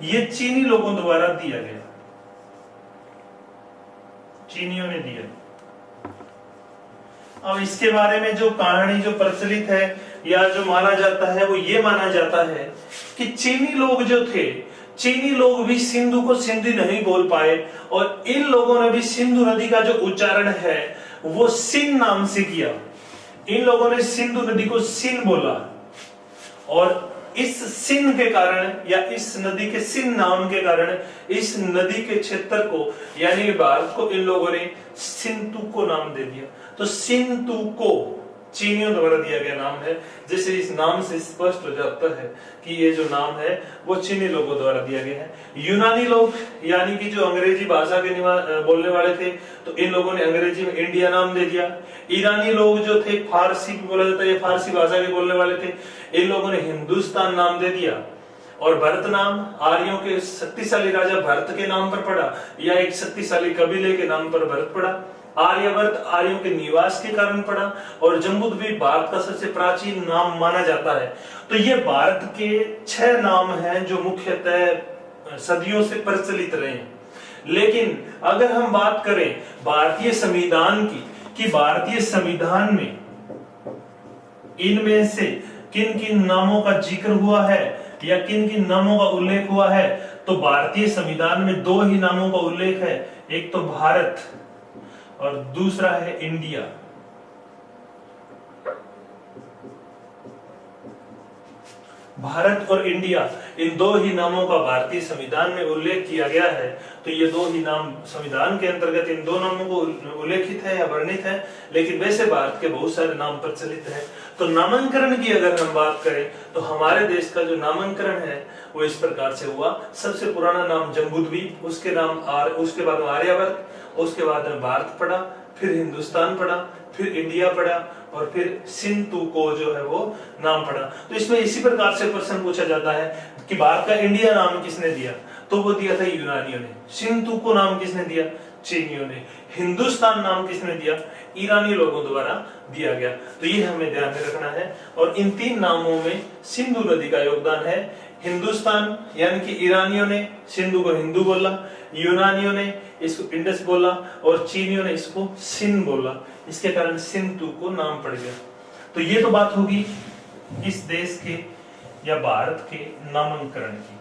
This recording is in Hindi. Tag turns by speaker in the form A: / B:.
A: ये चीनी लोगों द्वारा दिया गया, चीनियों ने दिया। अब इसके बारे में जो कहानी जो प्रचलित है या जो माना जाता है वो ये माना जाता है कि चीनी लोग जो थे, चीनी लोग भी सिंधु को सिंधी नहीं बोल पाए और इन लोगों ने भी सिंधु नदी का जो उच्चारण है वो सिन नाम से किया। इन लोगों ने सिंधु नदी को सिन बोला और इस सिन के कारण या इस नदी के सिन नाम के कारण इस नदी के क्षेत्र को यानी भारत को इन लोगों ने सिंधुको नाम दे दिया। तो सिंधुको चीनियों द्वारा दिया गया नाम है, जिससे इस नाम से स्पष्ट हो जाता है कि ये जो नाम है वो चीनी लोगों द्वारा दिया गया है। यूनानी लोग यानी कि जो अंग्रेजी भाषा के बोलने वाले थे तो इन लोगों ने अंग्रेजी में इंडिया नाम दे दिया। ईरानी लोग जो थे, फारसी भी बोला जाता है, फारसी भाषा के बोलने वाले थे, इन लोगों ने हिंदुस्तान नाम दे दिया। और भरत नाम आर्यों के शक्तिशाली राजा भरत के नाम पर पड़ा या एक शक्तिशाली कबीले के नाम पर भरत पड़ा। आर्यवर्त आर्यों के निवास के कारण पड़ा और जम्बूद्वीप भारत का सबसे प्राचीन नाम माना जाता है। तो ये भारत के 6 नाम हैं जो मुख्यतः सदियों से प्रचलित रहे हैं। लेकिन अगर हम बात करें भारतीय संविधान की कि भारतीय संविधान में इनमें से किन किन नामों का जिक्र हुआ है या किन किन नामों का उल्लेख हुआ है, तो भारतीय संविधान में 2 ही नामों का उल्लेख है, एक तो भारत और दूसरा है इंडिया। भारत और इंडिया इन 2 ही नामों का भारतीय संविधान में उल्लेख किया गया है। तो ये 2 ही नाम संविधान के अंतर्गत इन 2 नामों को उल्लेखित है या वर्णित है, लेकिन वैसे भारत के बहुत सारे नाम प्रचलित हैं। तो नामांकन की अगर हम बात करें तो हमारे देश का जो नामांकन है वो इस प्रकार से हुआ। सबसे पुराना नाम जम्बूद्वीप, उसके बाद आर्यवर्त, उसके बाद भारत पड़ा, फिर हिंदुस्तान पड़ा, फिर इंडिया पड़ा और फिर सिंधुको जो है वो नाम पड़ा। तो इसमें इसी प्रकार से प्रश्न पूछा जाता है कि भारत का इंडिया नाम किसने दिया, तो वो दिया था यूनानियों ने। सिंधुको नाम किसने दिया, चीनियों ने। हिंदुस्तान नाम किसने दिया, ईरानी लोगों द्वारा दिया गया। तो ये हमें ध्यान में रखना है। और इन 3 नामों में सिंधु नदी का योगदान है। हिंदुस्तान यानी कि ईरानियों ने सिंधु को हिंदू बोला, यूनानियों ने इसको इंडस बोला और चीनियों ने इसको सिन बोला। इसके कारण सिंधुको नाम पड़ गया। तो ये तो बात होगी इस देश के या भारत के नामांकन की।